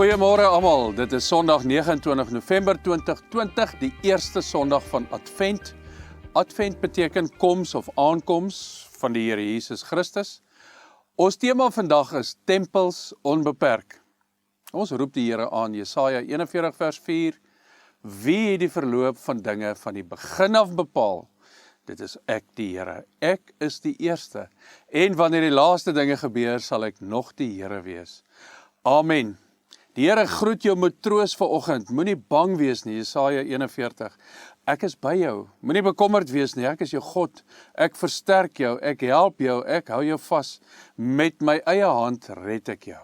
Goeiemôre almal, dit is Sondag 29 November 2020, die eerste Sondag van Advent. Advent beteken koms of aankoms van die Here Jesus Christus. Ons tema vandag is tempels onbeperk. Ons roep die Here aan, Jesaja 41 vers 4, wie het die verloop van dinge van die begin af bepaal? Dit is ek die Here, ek is die eerste, en wanneer die laaste dinge gebeur, sal ek nog die Here wees. Amen. Die Here groet jou met troos vanoggend, moenie bang wees nie, Jesaja 41. Ek is by jou, moenie bekommerd wees nie, ek is jou God, ek versterk jou, ek help jou, ek hou jou vas, met my eie hand red ek jou.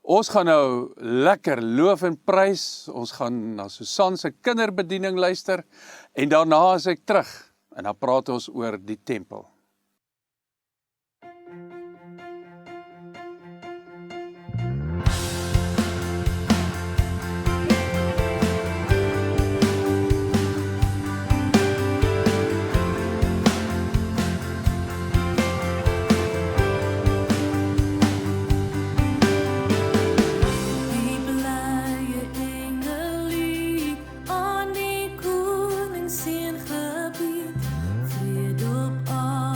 Ons gaan nou lekker loof en prys, ons gaan na Susan se kinderbediening luister, en daarna is ek terug, en dan praat ons oor die tempel. Vrede op aarde.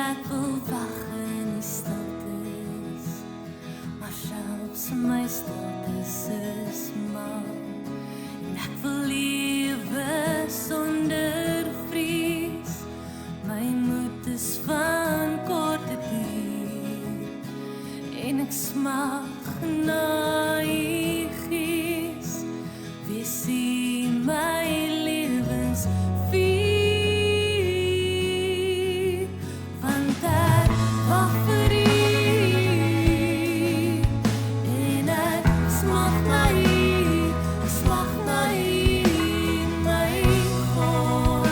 ek wil wag in die stiltes, maar selfs my stiltes is mal. En ek wil lewe sonder vrees, my moed is van korte duur, en ek smag na u gees, wees u my lewensvuur, want ek wag vir u, en ek smag na u, ek smag na u, my God.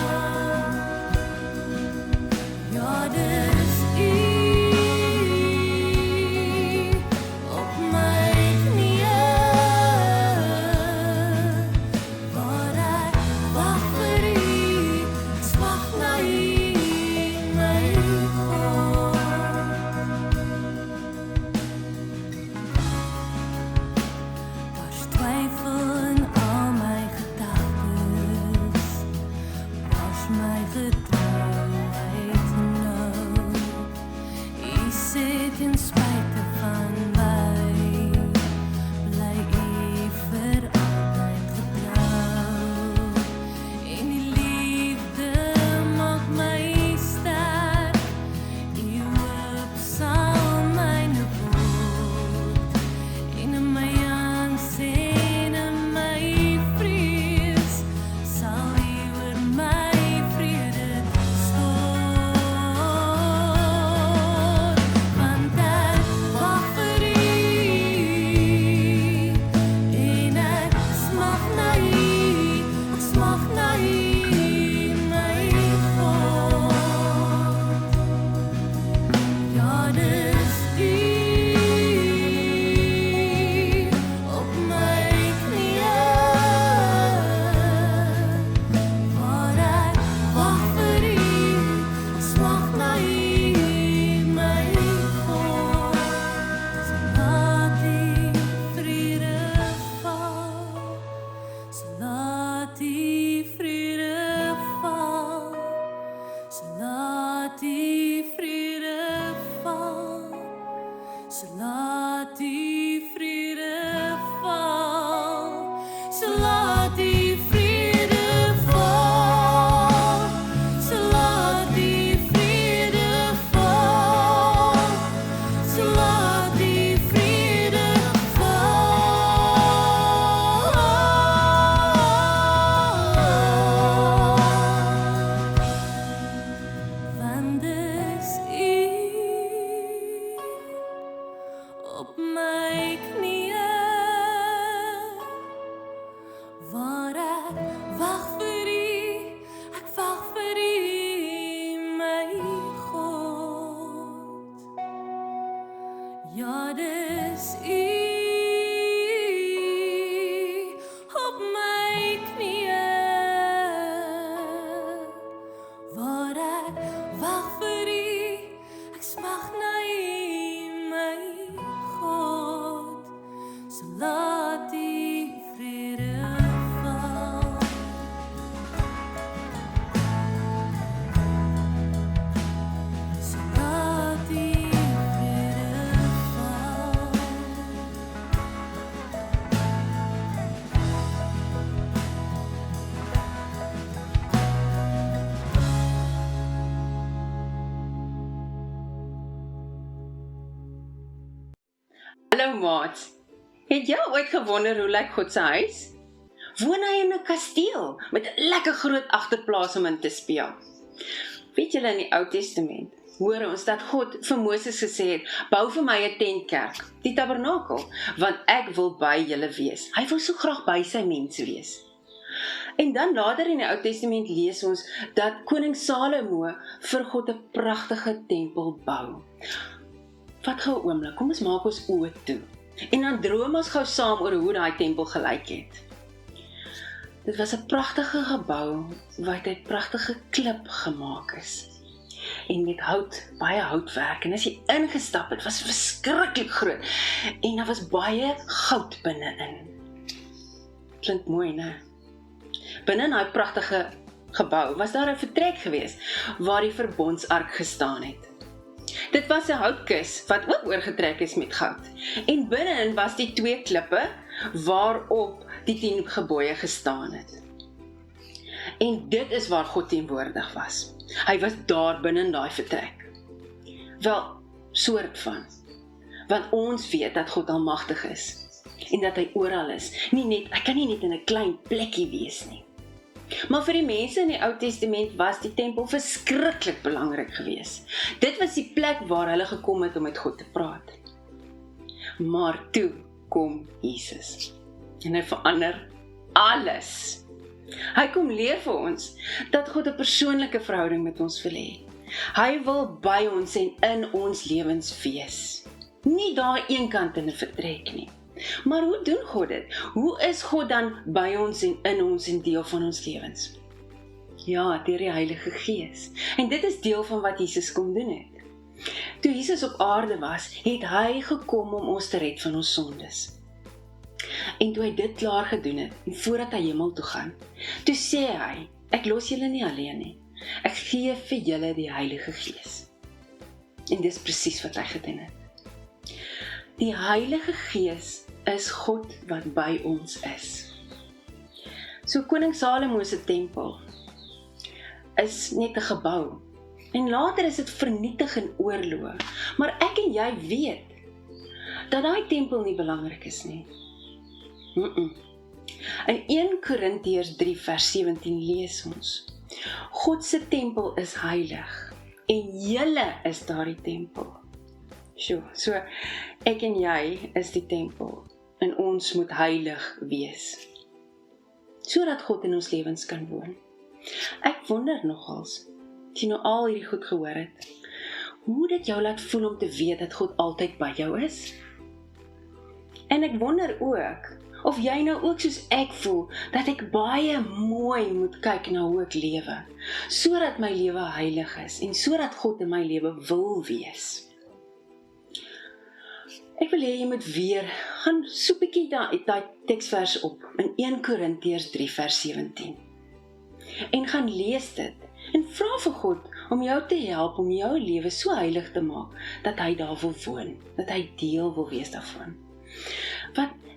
Ja, dis u, op my knieë, waar ek wag vir u, ek smag na u, my God. Daar's twyfel in al my gedagtes, was my getrouheid nou. U sê ten spyte van my, bly u vir altyd getrou. En die liefde maak my sterk, u hoop sal myne word, en in my angs en in my vrees, sal u oor my vrede stort, want ek wag vir u, en ek smag na u, ek smag na u, my God. Ja, dis u, op my knieë, waar ek wag vir u, ek smag na u, my God. So laat die vrede val, so laat die vrede val, so laat die vrede val, so laat die vrede val, so laat die vrede val, so laat die vrede val, so laat die vrede val, want dis u, op my knieë, waar ek wag vir u, ek wag vir u, my God. Ja, dis u, op my knieë, waar ek wag vir u, ek smag na u, my God. So laat die vrede val, so laat die vrede val. Hallo maat, het jy ooit gewonder hoe lyk God se huis? Woon hy in 'n kasteel met 'n lekker groot agterplaas om in te speel? Weet julle in die Ou Testament hoor ons dat God vir Moses gesê het, bou vir my 'n tentkerk, die tabernakel, want ek wil by julle wees. Hy wil so graag by sy mense wees. En dan later in die Ou Testament lees ons dat koning Salomo vir God 'n pragtige tempel bou. Vat gou 'n oomblik, kom ons maak ons oë toe. En dan droom ons gou saam oor hoe daai tempel gelyk het. Dit was 'n pragtige gebou wat uit pragtige klip gemaak is. En met hout, baie houtwerk. En as jy ingestap het, was verskriklik groot. En daar was baie goud binne-in. Klink mooi, né? Binne in daai pragtige gebou was daar 'n vertrek gewees waar die verbondsark gestaan het. Dit was 'n houtkis wat ook oorgetrek is met goud. En binne-in was die 2 klippe waarop die 10 gebooie gestaan het. En dit is waar God teenwoordig was. Hy was daar binne in daai vertrek. Wel, soort van. Want ons weet dat God almagtig is en dat hy oral is. Hy kan nie net in 'n klein plekkie wees nie. Maar vir die mense in die Ou Testament was die tempel verskriklik belangrik geweest. Dit was die plek waar hulle gekom het om met God te praat. Maar toe kom Jesus. En hy verander alles. Hy kom leer vir ons dat God 'n persoonlike verhouding met ons wil hê. Hy wil by ons en in ons lewens wees. Nie daar eenkant in 'n vertrek nie. Maar hoe doen God dit? Hoe is God dan by ons en in ons en deel van ons lewens? Ja, deur die Heilige Gees. En dit is deel van wat Jesus kom doen het. Toe Jesus op aarde was, het hy gekom om ons te red van ons sondes. En toe hy dit klaar gedoen het, en voordat hy hemel toe gaan, toe sê hy, ek los julle nie alleen nie. Ek gee vir julle die Heilige Gees. En dis presies wat hy gedoen het. Die Heilige Gees is God wat by ons is. So koning Salomo se tempel is net 'n gebou. En later is dit vernietig in oorloë. Maar ek en jy weet dat daai tempel nie belangrik is nie. In 1 Korintiërs 3 vers 17 lees ons: God se tempel is heilig en julle is daardie tempel. So ek en jy is die tempel en ons moet heilig wees, sodat God in ons lewens kan woon. Ek wonder nogals, as jy nou al hierdie goed gehoor het, hoe dit jou laat voel om te weet dat God altyd by jou is. En ek wonder ook, of jy nou ook soos ek voel, dat ek baie mooi moet kyk na hoe ek lewe, sodat my lewe heilig is, en sodat God in my lewe wil wees. Ek wil hê jy moet weer, gaan soek 'n bietjie daai teksvers op, in 1 Korintiërs 3 vers 17. En gaan lees dit, en vra vir God om jou te help om jou lewe so heilig te maak, dat hy daar wil woon, dat hy deel wil wees daarvan.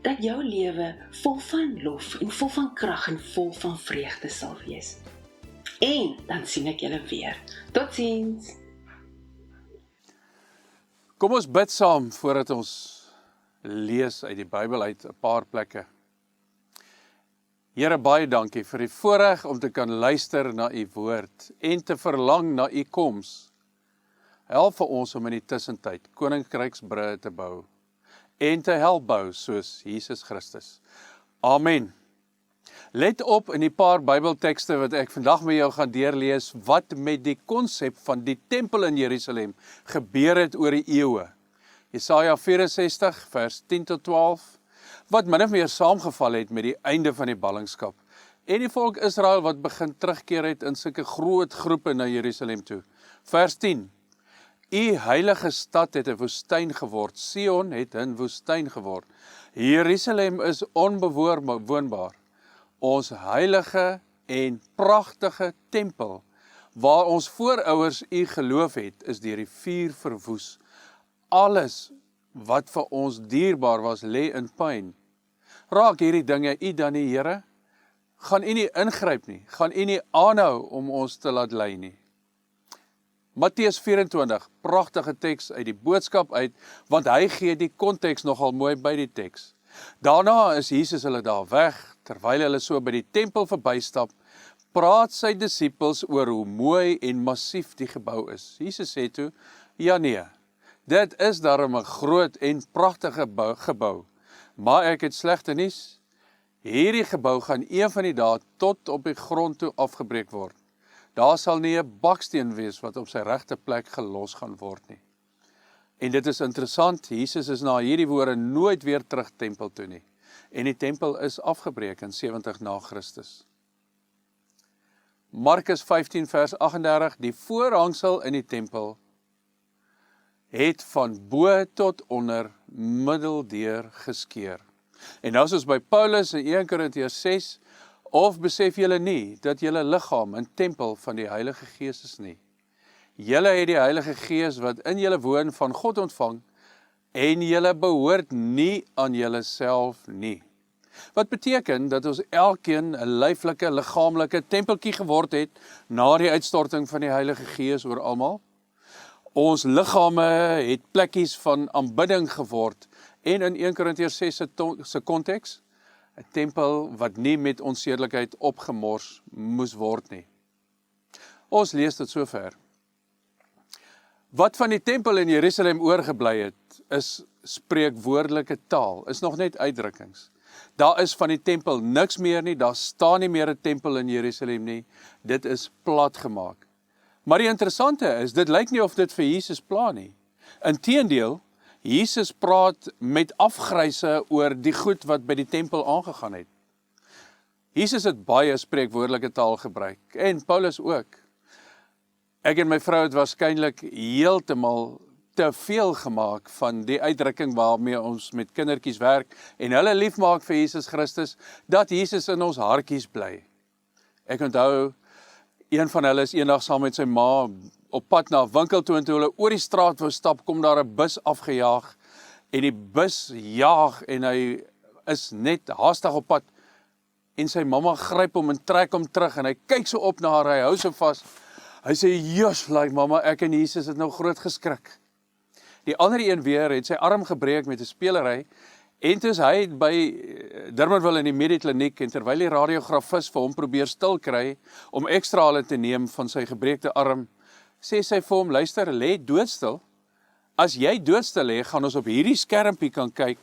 Dat jou lewe vol van lof, en vol van krag, en vol van vreugde sal wees. En dan sien ek julle weer. Totsiens! Kom ons bid saam voordat ons lees uit die Bybel uit 'n paar plekke. Here, baie dankie vir die voorreg om te kan luister na u woord en te verlang na u koms. Help vir ons om in die tussentyd koninkryksbrûe te bou en te help bou soos Jesus Christus. Amen. Let op in die paar Bybeltekste wat ek vandag met jou gaan deurlees, wat met die konsep van die tempel in Jerusalem gebeur het oor die eeue. Jesaja 64 vers 10 tot 12, wat min of meer saamgeval het met die einde van die ballingskap, en die volk Israel wat begin terugkeer het in sulke groot groepe na Jerusalem toe. Vers 10, U heilige stad het 'n woestyn geword, Sion het 'n woestyn geword, Jerusalem is onbewoonbaar. Ons heilige en pragtige tempel, waar ons voorouers u geloof het, is deur die vuur verwoes. Alles wat vir ons dierbaar was, lê in puin. Raak hierdie dinge u dan die Here? Gaan u nie ingryp nie? Gaan u nie aanhou om ons te laat lei nie? Matteus 24, pragtige teks uit die boodskap uit, want hy gee die konteks nogal mooi by die teks. Daarna is Jesus hulle daar weg, terwyl hulle so by die tempel verbystap, praat sy disippels oor hoe mooi en massief die gebou is. Jesus sê toe, ja nee, dit is daarom 'n groot en pragtige gebou, maar ek het slegte nuus. Hierdie gebou gaan een van die dae tot op die grond toe afgebreek word. Daar sal nie 'n baksteen wees wat op sy regte plek gelos gaan word nie. En dit is interessant, Jesus is na hierdie woorde nooit weer terug tempel toe nie. En die tempel is afgebreek in 70 na Christus. Markus 15 vers 38, die voorhangsel in die tempel het van bo tot onder middeldeur geskeur. En nou soos by Paulus in 1 Korintiërs 6, of besef julle nie, dat julle liggaam 'n tempel van die Heilige Gees is nie. Julle het die Heilige Gees wat in julle woon van God ontvang, en julle behoort nie aan julle self nie. Wat beteken dat ons elkeen 'n lyflike, liggaamlike tempeltjie geword het na die uitstorting van die Heilige Gees oor almal. Ons liggame het plekkies van aanbidding geword en in 1 Korintiërs 6 se konteks 'n tempel wat nie met onsedelikheid opgemors moes word nie. Ons lees dit sover. Wat van die tempel in Jerusalem oorgebly het, is spreekwoordelike taal, is nog net uitdrukkings. Daar is van die tempel niks meer nie, daar staan nie meer 'n tempel in Jerusalem nie, dit is plat gemaak. Maar die interessante is, dit lyk nie of dit vir Jesus pla nie. Inteendeel, Jesus praat met afgryse oor die goed wat by die tempel aangegaan het. Jesus het baie spreekwoordelike taal gebruik, en Paulus ook. Ek en my vrou het waarskynlik heeltemal te veel gemaak van die uitdrukking waarmee ons met kindertjies werk en hulle liefmaak vir Jesus Christus, dat Jesus in ons hartjies bly. Ek onthou, een van hulle is eendag saam met sy ma op pad na 'n winkel toe en toe hulle oor die straat wou stap, kom daar 'n bus afgejaag en die bus jaag en hy is net haastig op pad en sy mamma gryp hom en trek hom terug en hy kyk so op na haar, hy hou so vas. Hy sê, "Jos, like mamma, ek en Jesus het nou groot geskrik." Die ander een weer het sy arm gebreek met 'n spelery en toe is hy by Durbanville in die mediekliniek en terwyl die radiografis vir hom probeer stil kry om ekstra hale te neem van sy gebreekte arm, sê sy vir hom, "Luister, lê doodstil. As jy doodstil lê, gaan ons op hierdie skermpie kan kyk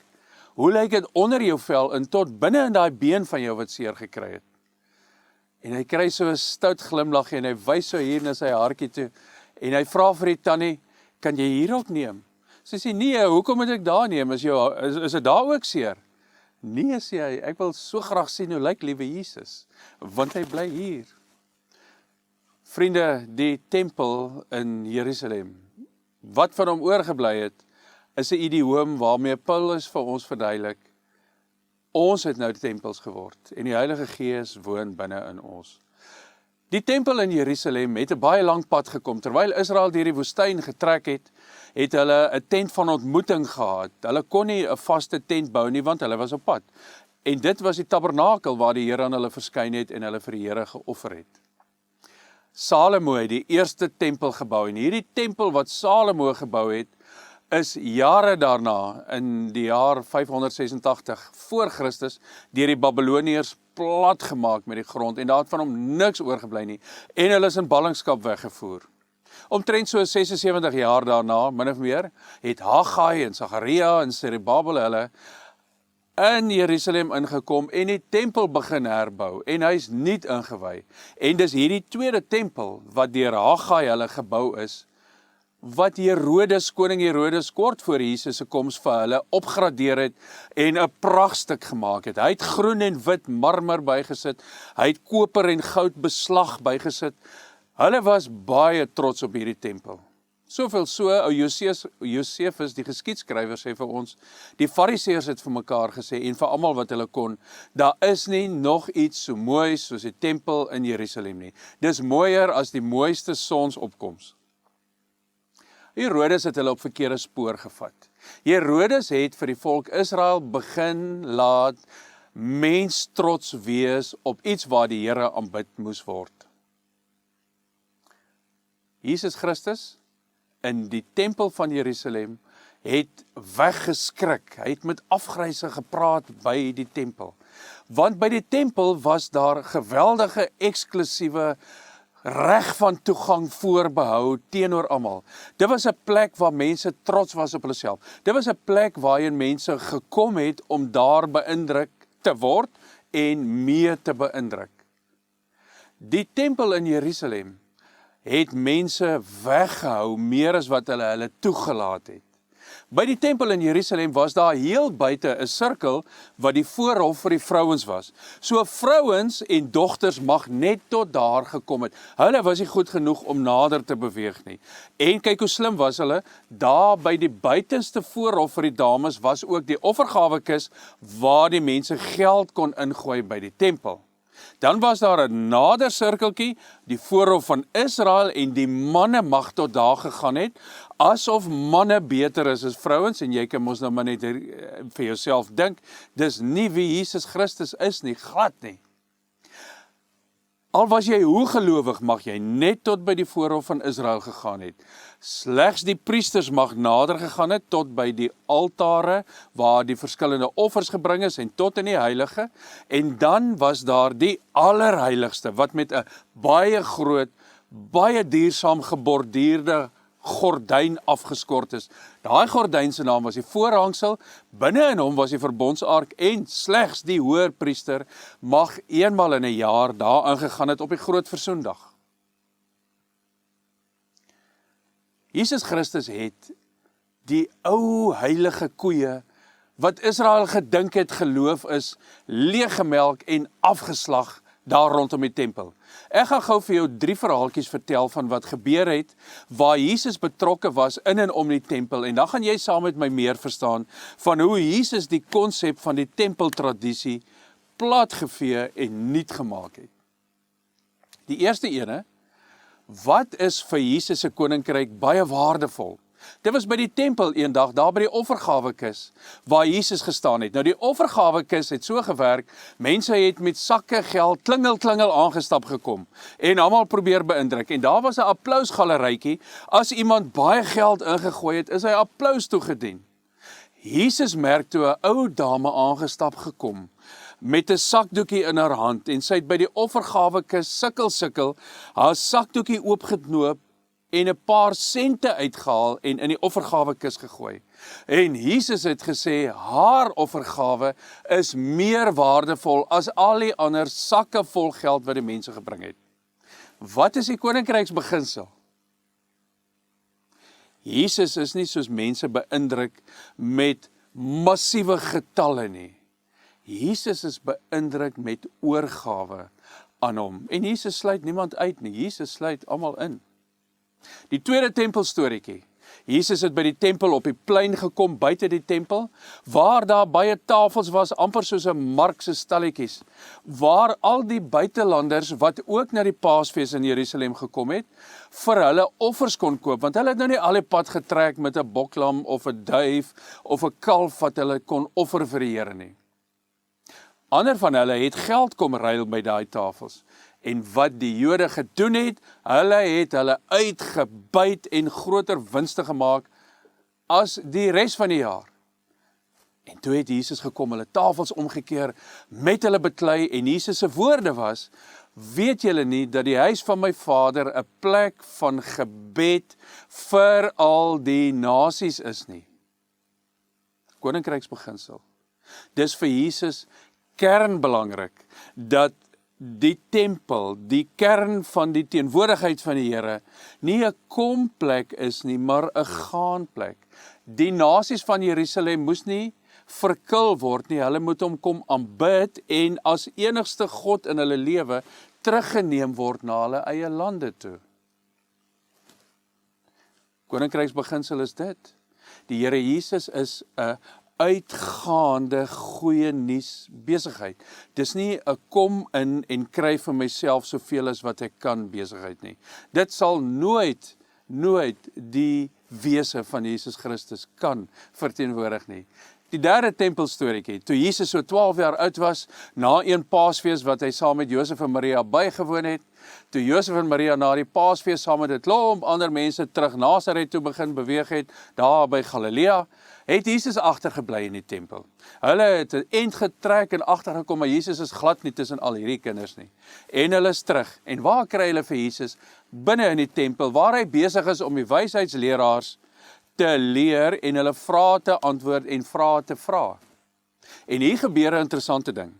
hoe lyk dit onder jou vel en tot binne in daai been van jou wat seer gekry het." En hy kry so 'n stout glimlag en hy wys so hier na sy hartjie toe en hy vra vir die tannie, "Kan jy hier ook neem?" Sy sê, "Nee, hoekom moet ek daar neem? Is dit daar ook seer?" "Nee," sê hy, "ek wil so graag sien hoe lyk liewe Jesus, want hy bly hier." Vriende, die tempel in Jerusalem, wat van hom oorgebly het, is 'n idioom waarmee Paulus vir ons verduidelik. Ons het nou die tempels geword en die Heilige Gees woon binne in ons. Die tempel in Jerusalem het 'n baie lang pad gekom. Terwyl Israel deur die woestyn getrek het, het hulle 'n tent van ontmoeting gehad. Hulle kon nie 'n vaste tent bou nie, want hulle was op pad. En dit was die tabernakel waar die Here aan hulle verskyn het en hulle vir die Here geoffer het. Salomo het die eerste tempel gebou en hierdie tempel wat Salomo gebou het, is jare daarna, in die jaar 586 voor Christus, deur die Babiloniërs plat gemaak met die grond en daar het van hom niks oorgebly nie en hulle is in ballingskap weggevoer. Omtrent so 76 jaar daarna, min of meer, het Haggai en Sagaria en Zerubabel hulle in Jerusalem ingekom en die tempel begin herbou en hy is nuut ingewy. En dis hierdie tweede tempel wat deur Haggai hulle gebou is, wat koning Herodes kort voor Jesus se koms vir hulle opgradeer het en 'n pragtstuk gemaak het. Hy het groen en wit marmer bygesit, hy het koper en goud beslag bygesit. Hulle was baie trots op hierdie tempel. Soveel so, ou Josefus, die geskiedskrywer, sê vir ons, die Fariseërs het vir mekaar gesê en vir almal wat hulle kon, daar is nie nog iets so mooi soos die tempel in Jerusalem nie. Dis mooier as die mooiste sonsopkoms. Herodes het hulle op verkeerde spoor gevat. Herodes het vir die volk Israel begin laat mens trots wees op iets waar die Here aanbid moes word. Jesus Christus in die tempel van Jerusalem het weggeskrik. Hy het met afgryse gepraat by die tempel. Want by die tempel was daar geweldige eksklusiewe reg van toegang voorbehou teenoor almal. Dit was 'n plek waar mense trots was op hulle self. Dit was 'n plek waarheen mense gekom het om daar beïndruk te word en mee te beïndruk. Die tempel in Jerusalem het mense weggehou meer as wat hulle toegelaat het. By die tempel in Jerusalem was daar heel buite 'n sirkel wat die voorhof vir die vrouens was. So vrouens en dogters mag net tot daar gekom het. Hulle was nie goed genoeg om nader te beweeg nie. En kyk hoe slim was hulle, daar by die buitenste voorhof vir die dames was ook die offergawekis waar die mense geld kon ingooi by die tempel. Dan was daar 'n nader sirkeltjie, die voorhof van Israel, en die manne mag tot daar gegaan het, asof manne beter is as vrouens, en jy kan mos nou maar net vir jouself dink, dis nie wie Jesus Christus is nie, glad nie. Al was jy hoe gelowig, mag jy net tot by die voorhof van Israel gegaan het. Slegs die priesters mag nader gegaan het tot by die altare waar die verskillende offers gebring is en tot in die heilige. En dan was daar die allerheiligste wat met 'n baie groot, baie duursaam geborduurde gordyn afgeskort is. Daai gordyn se naam was die voorhangsel, binne in hom was die verbondsark en slegs die hoërpriester mag eenmal in 'n jaar daar ingegaan het op die groot versoendag. Jesus Christus het die ou heilige koeie wat Israel gedink het geloof is, leeggemelk en afgeslag daar rondom die tempel. Ek gaan gou vir jou 3 verhaaltjies vertel van wat gebeur het, waar Jesus betrokke was in en om die tempel, en dan gaan jy saam met my meer verstaan van hoe Jesus die konsep van die tempeltradisie platgevee en nuut gemaak het. Die eerste ene, wat is vir Jesus se koninkryk baie waardevol? Dit was by die tempel eendag, daar by die offergawekis, waar Jesus gestaan het. Nou die offergawekis het so gewerk, mense het met sakke geld klingel aangestap gekom, en almal probeer beïndruk, en daar was 'n applausgalerytjie, as iemand baie geld ingegooi het, is hy applous toegedien. Jesus merk toe 'n ou dame aangestap gekom, met 'n sakdoekie in haar hand, en sy het by die offergawekis sukkel, haar sakdoekie oopgeknoop, en 'n paar sente uitgehaal en in die offergawekis gegooi. En Jesus het gesê, haar offergawe is meer waardevol as al die ander sakke vol geld wat die mense gebring het. Wat is die koninkryksbeginsel? Jesus is nie soos mense beïndruk met massiewe getalle nie. Jesus is beïndruk met oorgawe aan hom. En Jesus sluit niemand uit nie, Jesus sluit almal in. Die tweede tempelstorietjie. Jesus het by die tempel op die plein gekom, buite die tempel, waar daar baie tafels was, amper soos 'n mark se stalletjies, waar al die buitelanders wat ook na die Paasfees in Jerusalem gekom het, vir hulle offers kon koop, want hulle het nou nie al die pad getrek met 'n boklam of 'n duif of 'n kalf wat hulle kon offer vir die Here nie. Ander van hulle het geld kom ruil by daai tafels. En wat die Jode gedoen het, hulle uitgebuit en groter winste gemaak as die res van die jaar. En toe het Jesus gekom, hulle tafels omgekeer, met hulle beklei, en Jesus se woorde was, weet julle nie dat die huis van my Vader 'n plek van gebed vir al die nasies is nie. Koninkryksbeginsel. Dis vir Jesus kernbelangrik, dat die tempel, die kern van die teenwoordigheid van die Here, nie 'n komplek is nie, maar 'n gaanplek. Die nasies van Jerusalem moes nie verkil word nie, hulle moet hom kom aanbid en as enigste God in hulle lewe teruggeneem word na hulle eie lande toe. Koninkryksbeginsel is dit. Die Here Jesus is 'n uitgaande goeie nuus besigheid. Dis nie 'n kom in en kry vir myself soveel as wat ek kan besigheid nie. Dit sal nooit die wese van Jesus Christus kan verteenwoordig nie. Die derde tempelstorietjie, toe Jesus so 12 jaar oud was, na een Paasfees wat hy saam met Josef en Maria bygewoon het, toe Josef en Maria na die Paasfees saam met 'n klomp ander mense terug Nasaret toe begin beweeg het, daar by Galilea, het Jesus agtergebly in die tempel. Hulle het 'n end getrek en agtergekom, maar Jesus is glad nie tussen al hierdie kinders nie. En hulle is terug. En waar kry hulle vir Jesus? Binne in die tempel, waar hy besig is om die wysheidsleraars te leer en hulle vrae te antwoord en vrae te vra. En hier gebeur 'n interessante ding.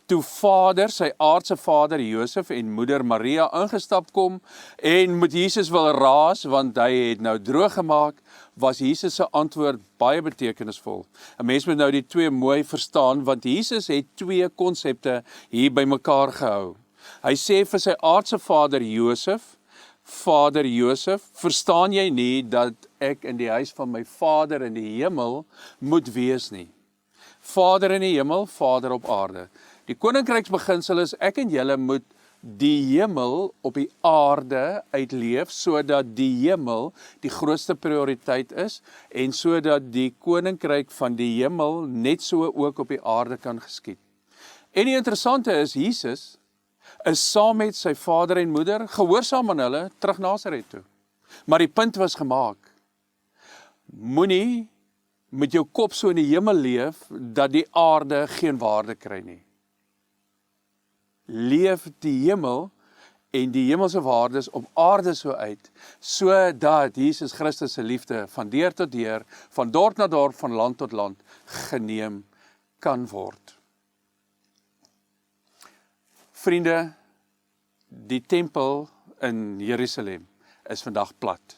Toe vader, sy aardse vader Josef en moeder Maria ingestap kom en met Jesus wil raas, want hy het nou droog gemaak, was Jesus se antwoord baie betekenisvol. 'n Mens moet nou die twee mooi verstaan, want Jesus het twee konsepte hier bymekaar gehou. Hy sê vir sy aardse vader Josef, Vader Josef, verstaan jy nie dat ek in die huis van my Vader in die hemel moet wees nie? Vader in die hemel, Vader op aarde. Die koninkryksbeginsel is ek en julle moet die hemel op die aarde uitleef, sodat die hemel die grootste prioriteit is, en sodat die koninkryk van die hemel net so ook op die aarde kan geskied. En die interessante is, Jesus is saam met sy vader en moeder, gehoorsaam aan hulle, terug Nasaret toe. Maar die punt was gemaak, moenie met jou kop so in die hemel leef, dat die aarde geen waarde kry nie. Leef die hemel en die hemelse waardes op aarde so uit, sodat Jesus Christus se liefde van deur tot deur, van dorp na dorp, van land tot land, geneem kan word. Vriende, die tempel in Jerusalem is vandag plat.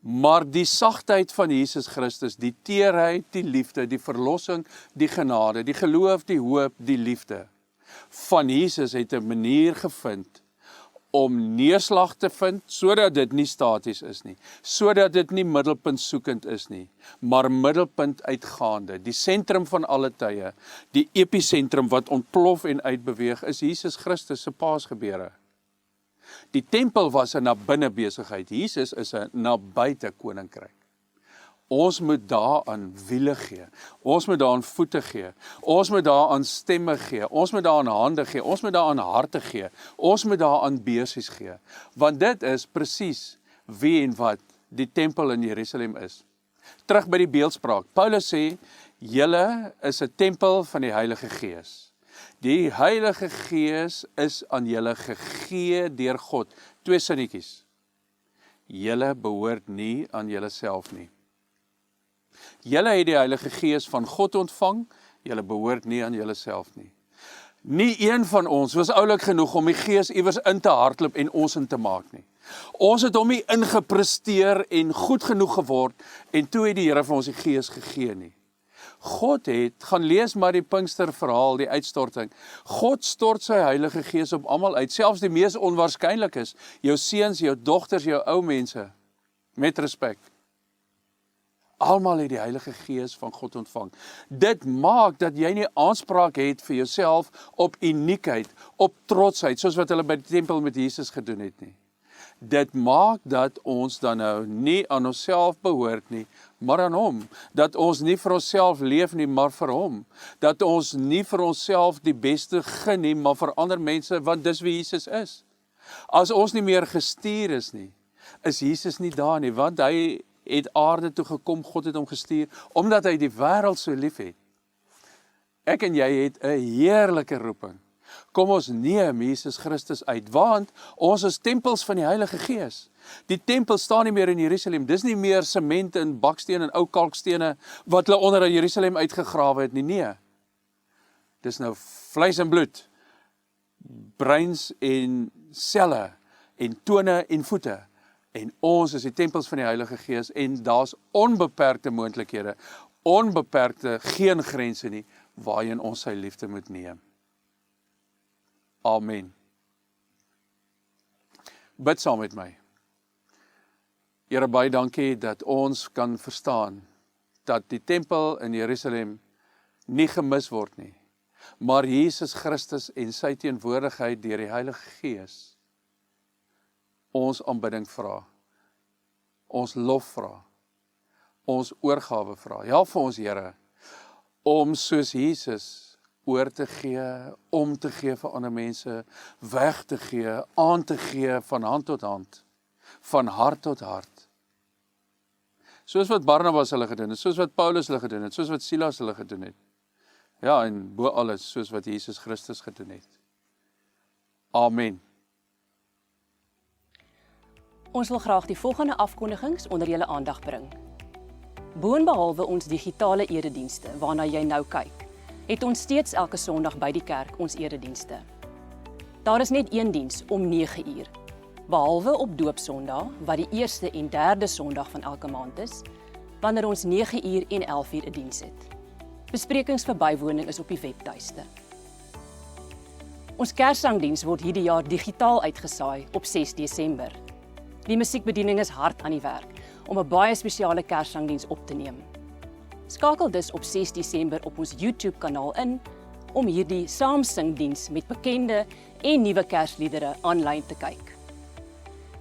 Maar die sagtheid van Jesus Christus, die teerheid, die liefde, die verlossing, die genade, die geloof, die hoop, die liefde van Jesus het 'n manier gevind om neerslag te vind, sodat dit nie staties is nie, sodat dit nie middelpunt soekend is nie, maar middelpunt uitgaande, die sentrum van alle tye, die episentrum wat ontplof en uitbeweeg, is Jesus Christus se paasgebeure. Die tempel was 'n na binne besigheid, Jesus is 'n na buite koninkryk. Ons moet daaraan wiele gee, ons moet daaraan voete gee, ons moet daaraan stemme gee, ons moet daaraan hande gee, ons moet daaraan harte gee, ons moet daaraan beursies gee, want dit is presies wie en wat die tempel in Jerusalem is. Terug by die beeldspraak, Paulus sê, julle is 'n tempel van die Heilige Gees. Die Heilige Gees is aan julle gegee deur God. 2 sinnetjies. Julle behoort nie aan julleself nie. Julle het die Heilige Gees van God ontvang, julle behoort nie aan julleself nie. Nie een van ons was oulik genoeg om die Gees iewers in te hardloop en ons in te maak nie. Ons het hom nie ingepresteer en goed genoeg geword, en toe het die Here vir ons die Gees gegee nie. God het, gaan lees maar die Pinksterverhaal, die uitstorting. God stort sy Heilige Gees op almal uit, selfs die mees onwaarskynlikes, jou seuns, jou dogters, jou ou mense, met respek. Almal het die Heilige Gees van God ontvang. Dit maak dat jy nie aanspraak het vir jouself op uniekheid, op trotsheid, soos wat hulle by die tempel met Jesus gedoen het nie. Dit maak dat ons dan nou nie aan onsself behoort nie, maar aan hom. Dat ons nie vir onsself leef nie, maar vir hom. Dat ons nie vir onsself die beste gun nie, maar vir ander mense, want dis wie Jesus is. As ons nie meer gestuur is nie, is Jesus nie daar nie, want hy het aarde toe gekom, God het hom gestuur, omdat hy die wêreld so lief het. Ek en jy het 'n heerlike roeping. Kom ons neem Jesus Christus uit, want ons is tempels van die Heilige Gees. Die tempel staan nie meer in Jerusalem, dis nie meer sement en baksteen en ou kalkstene, wat hulle onder in Jerusalem uitgegrawe het nie, nee. Dis nou vleis en bloed, breins en selle, en tone en voete, en ons is die tempels van die Heilige Gees, en daar's onbeperkte moontlikhede, onbeperkte, geen grense nie, waarheen ons sy liefde moet neem. Amen. Bid saam met my. Here, baie dankie dat ons kan verstaan dat die tempel in Jerusalem nie gemis word nie, maar Jesus Christus en sy teenwoordigheid deur die Heilige Gees ons aanbidding vra, ons lof vra, ons oorgawe vra. Help vir ons, Here, om soos Jesus oor te gee, om te gee vir ander mense, weg te gee, aan te gee van hand tot hand, van hart tot hart. Soos wat Barnabas hulle gedoen het, soos wat Paulus hulle gedoen het, soos wat Silas hulle gedoen het. Ja, en bo alles, soos wat Jesus Christus gedoen het. Amen. Ons wil graag die volgende afkondigings onder julle aandag bring. Boonbehalwe ons digitale eredienste, waarna jy nou kyk, het ons steeds elke Sondag by die kerk ons eredienste. Daar is net een diens om 9 uur, behalwe op Doopsondag, wat die eerste en derde Sondag van elke maand is, wanneer ons 9 uur en 11 uur 'n diens het. Besprekings vir bywoning is op die webtuiste. Ons Kerssangdiens word hierdie jaar digitaal uitgesaai op 6 Desember. Die musiekbediening is hard aan die werk om 'n baie spesiale Kerssangdiens op te neem. Skakel dus op 6 Desember op ons YouTube-kanaal in om hierdie saamsingdiens met bekende en nuwe Kersliedere aanlyn te kyk.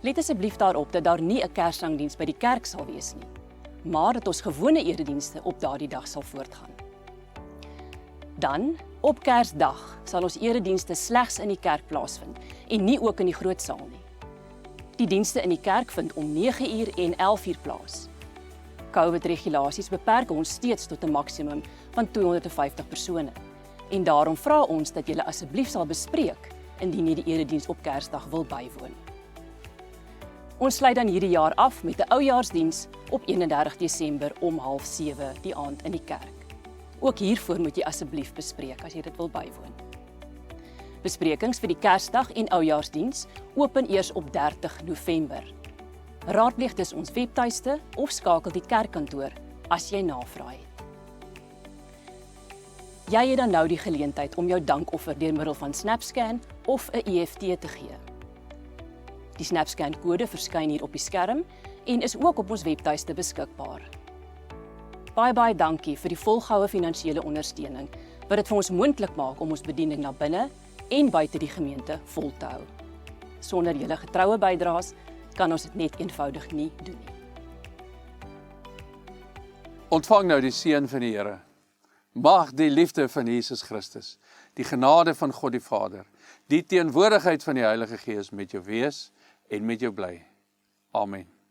Let asseblief daarop dat daar nie 'n Kerssangdiens by die kerk sal wees nie, maar dat ons gewone eredienste op daardie dag sal voortgaan. Dan, op Kersdag, sal ons eredienste slegs in die kerk plaasvind en nie ook in die groot saal nie. Die dienste in die kerk vind om 9:00 en 11:00 plaas. COVID-regulasies beperk ons steeds tot 'n maksimum van 250 persone. En daarom vra ons dat julle asseblief sal bespreek indien jy die erediens op Kersdag wil bywoon. Ons sluit dan hierdie jaar af met 'n oujaarsdiens op 31 Desember om 6:30 die aand in die kerk. Ook hiervoor moet jy asseblief bespreek as jy dit wil bywoon. Besprekings vir die Kersdag en oujaarsdiens open eers op 30 November. Raadpleeg dus ons webtuiste of skakel die kerkkantoor as jy navraag het. Jy het dan nou die geleentheid om jou dankoffer deur middel van SnapScan of 'n EFT te gee. Die SnapScan kode verskyn hier op die skerm en is ook op ons webtuiste beskikbaar. Baie dankie vir die volgehoue finansiële ondersteuning wat dit vir ons moontlik maak om ons bediening na binne en buite die gemeente vol te hou. Sonder julle getroue bydraes kan ons dit net eenvoudig nie doen nie. Ontvang nou die seën van die Here. Mag die liefde van Jesus Christus, die genade van God die Vader, die teenwoordigheid van die Heilige Gees met jou wees en met jou bly. Amen.